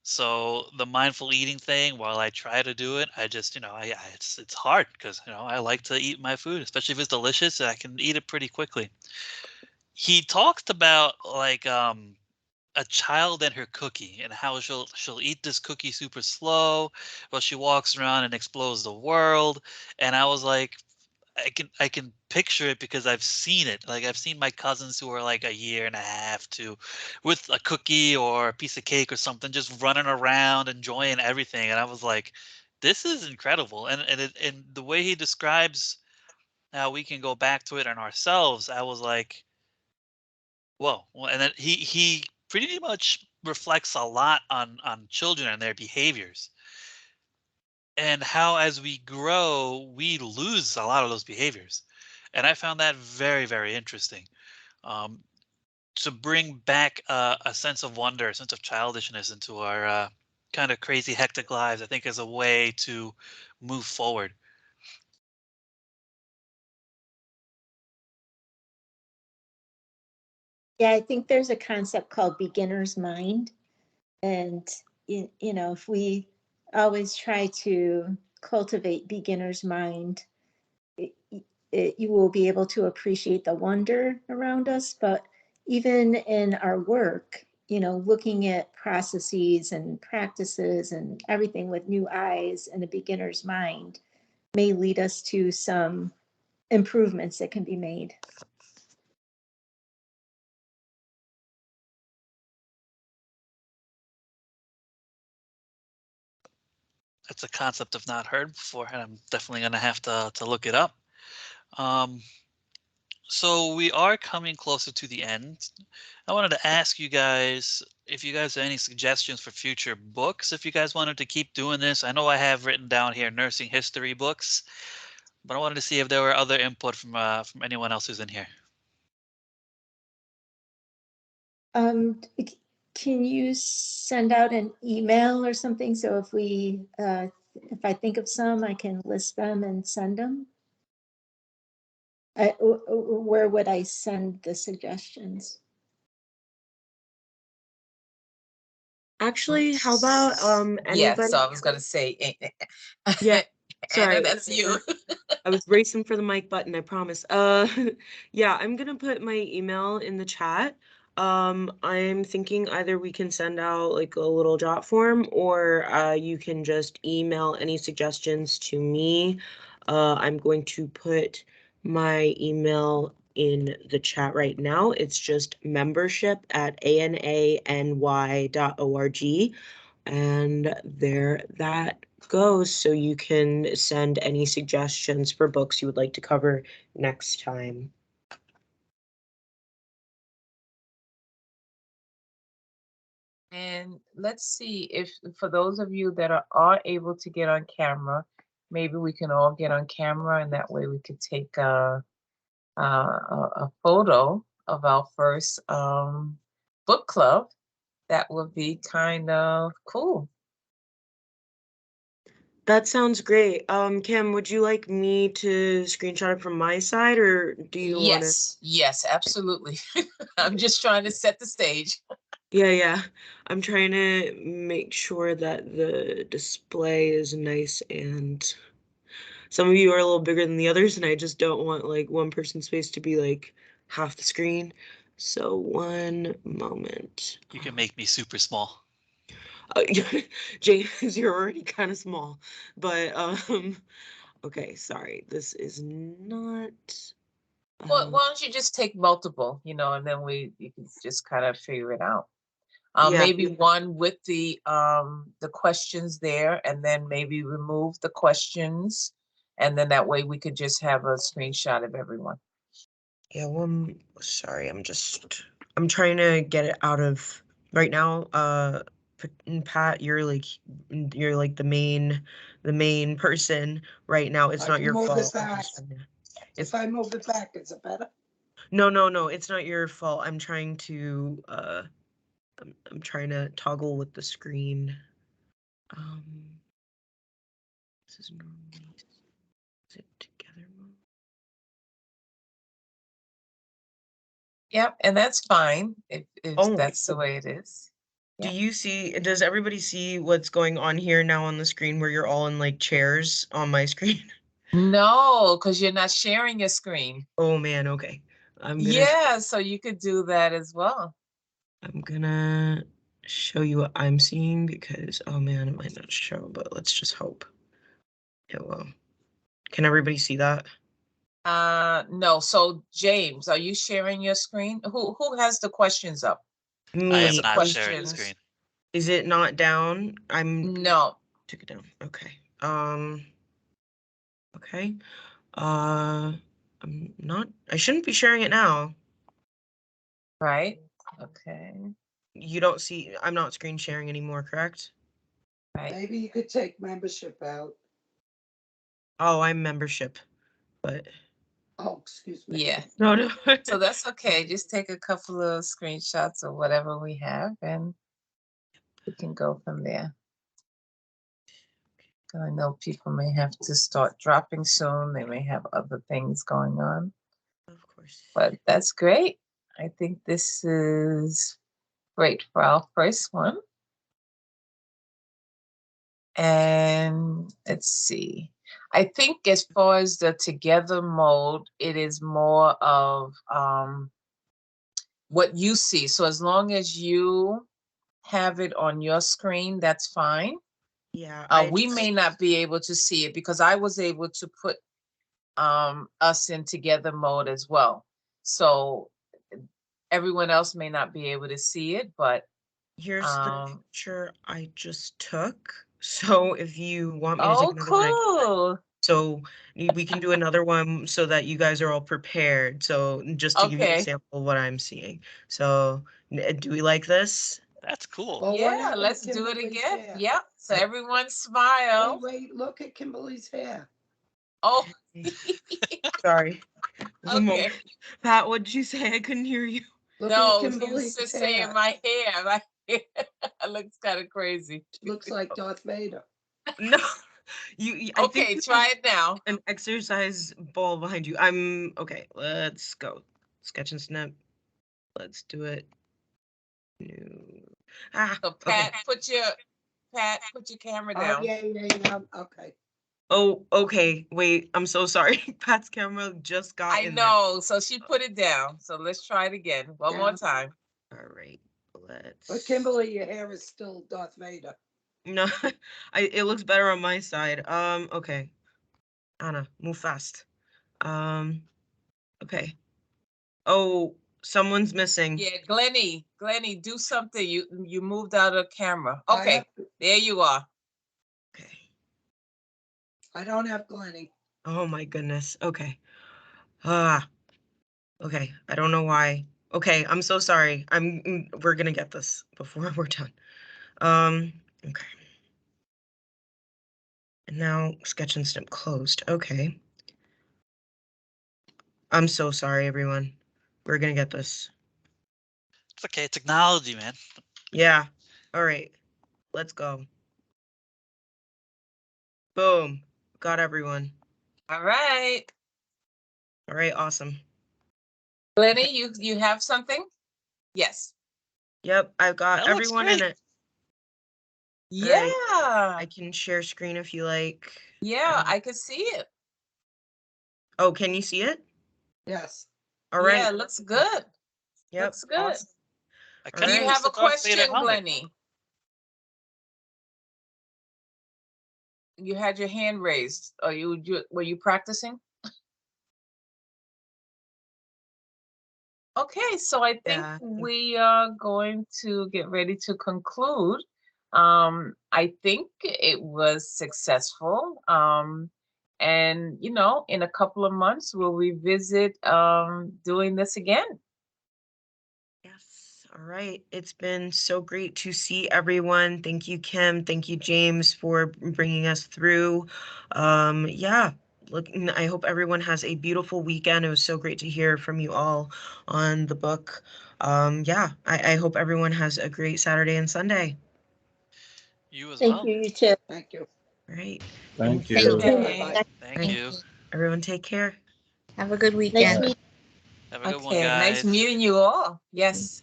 So the mindful eating thing, while I try to do it, I just, it's hard because, I like to eat my food, especially if it's delicious. I can eat it pretty quickly. He talked about like a child and her cookie and how she'll eat this cookie super slow while she walks around and explores the world. And I was like, I can picture it because I've seen it. Like I've seen my cousins who are like a year and a half to with a cookie or a piece of cake or something just running around enjoying everything. And I was like, this is incredible. And the way he describes how we can go back to it on ourselves, I was like, whoa. Well, and then he pretty much reflects a lot on children and their behaviors and how as we grow we lose a lot of those behaviors, and I found that very, very interesting. um, to bring back a sense of wonder, a sense of childishness into our kind of crazy hectic lives, I think is a way to move forward. Yeah, I think there's a concept called beginner's mind. And, if we always try to cultivate beginner's mind, you will be able to appreciate the wonder around us. But even in our work, looking at processes and practices and everything with new eyes and a beginner's mind may lead us to some improvements that can be made. That's a concept I've not heard before, and I'm definitely going to have to look it up. um, so we are coming closer to the end. I wanted to ask you guys if you guys have any suggestions for future books. If you guys wanted to keep doing this, I know I have written down here nursing history books, but I wanted to see if there were other input from anyone else who's in here. Can you send out an email or something? So if I think of some, I can list them and send them. Where would I send the suggestions? Actually, how about Yeah, anybody? so I was gonna say, Yeah, Anna, sorry. that's you. I was racing for the mic button, I promise. Yeah, I'm gonna put my email in the chat. I'm thinking either we can send out like a little jot form or you can just email any suggestions to me. I'm going to put my email in the chat right now. It's just membership@anany.org. And there that goes. So you can send any suggestions for books you would like to cover next time. And let's see if for those of you that are able to get on camera, maybe we can all get on camera and that way we could take a photo of our first book club. That would be kind of cool. That sounds great. Kim, would you like me to screenshot it from my side, or do you want to? Yes, absolutely. I'm just trying to set the stage. Yeah. I'm trying to make sure that the display is nice, and some of you are a little bigger than the others, and I just don't want like one person's face to be like half the screen. So one moment. You can make me super small. James, you're already kind of small, but okay, sorry. This is not. Well, why don't you just take multiple, and then you can just kind of figure it out. Yeah. Maybe one with the questions there, and then maybe remove the questions, and then that way we could just have a screenshot of everyone. Yeah, sorry, I'm trying to get it out of right now. Pat, you're like the main person right now. It's I not can your move it fault. back. If I move it back, is it better? No, it's not your fault. I'm trying to I'm trying to toggle with the screen. This is normally, is it together mode? Yep, and that's fine if Oh, that's the way it is. Does everybody see what's going on here now on the screen where you're all in like chairs on my screen? No, because you're not sharing your screen. Oh man, okay. Yeah, so you could do that as well. I'm gonna show you what I'm seeing because, oh man, it might not show, but let's just hope it will. Can everybody see that? No. So James, are you sharing your screen? Who has the questions up? I Me. am not sharing the screen. Is it not down? No. Took it down. Okay. Okay. I shouldn't be sharing it now. Right. Okay. You don't see, I'm not screen sharing anymore, correct? Right. Maybe you could take membership out. Oh, I'm membership, but. Oh, excuse me. Yeah. No. So that's okay. Just take a couple of screenshots of whatever we have and we can go from there. I know people may have to start dropping soon. They may have other things going on. Of course. But that's great. I think this is great for our first one. And let's see. I think as far as the together mode, it is more of what you see. So as long as you have it on your screen, that's fine. Yeah. We may not be able to see it because I was able to put us in together mode as well. So everyone else may not be able to see it, but here's the picture I just took. So if you want me to take another one, cool. So we can do another one so that you guys are all prepared. So just to give you an example of what I'm seeing. So do we like this? That's cool. Well, Yeah, let's do it again. Yep. So everyone smile. Wait, look at Kimberly's hair. Oh, sorry. okay. Pat, what did you say? I couldn't hear you. No, he was just saying my hair. My hair looks kind of crazy. Looks like Darth Vader. No, I okay, think try it now. An exercise ball behind you. Okay. Let's go. Sketch and snap. Let's do it. So Pat, put your camera down. Oh, yeah. Okay. Oh, okay. Wait, I'm so sorry. Pat's camera just got I know. So she put it down. So let's try it again. One more time. All right. But Kimberly, your hair is still Darth Vader. No, it looks better on my side. Okay. Anna, move fast. Okay. Oh, someone's missing. Yeah, Glenny, do something. You moved out of camera. Okay, There you are. Okay. I don't have Glennie. Oh my goodness. Okay. Ah. Okay. I don't know why. Okay, I'm so sorry. We're gonna get this before we're done. Okay. And now sketch and snip closed. Okay. I'm so sorry, everyone. We're gonna get this. It's okay. Technology, man. Yeah. All right. Let's go. Boom. Got everyone. All right. All right. Awesome. Glennie, you have something? Yes. Yep. I've got That looks everyone in great. it. Yeah. Right. I can share screen if you like. Yeah, I could see it. Oh, can you see it? Yes. All right. Yeah, it looks good. Yep. Looks good. Awesome. I All kind Do of you right. have miss a the Darth Vader question, helmet. Glennie? You had your hand raised. Or were you practicing? Okay, so I think Yeah. we are going to get ready to conclude. I think it was successful. And in a couple of months we'll revisit doing this again. Yes. All right. It's been so great to see everyone. Thank you, Kim. Thank you, James, for bringing us through. Yeah. Look, I hope everyone has a beautiful weekend. It was so great to hear from you all on the book. Yeah. I hope everyone has a great Saturday and Sunday. You as Thank well. you, you too. Thank you. All right. Thank And you. Okay. Thank you. everyone take care. Have a good Nice weekend. meeting Have a good one, Okay, nice guys. meeting you all. Yes.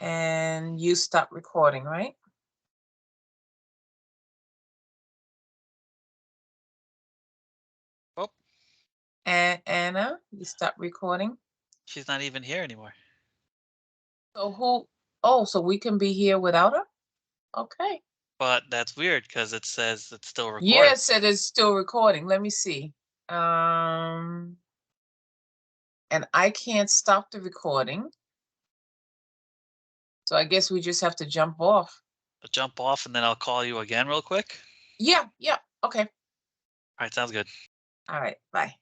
And you stop recording, right? Oh, And Anna, you stop recording. she's not even here anymore. So we can be here without her? Okay. But that's weird because it says it's still recording. Yeah, it said it's still recording. Let me see. And I can't stop the recording. So I guess we just have to jump off. I'll jump off and then I'll call you again real quick. Yeah, okay. All right, sounds good. All right, bye.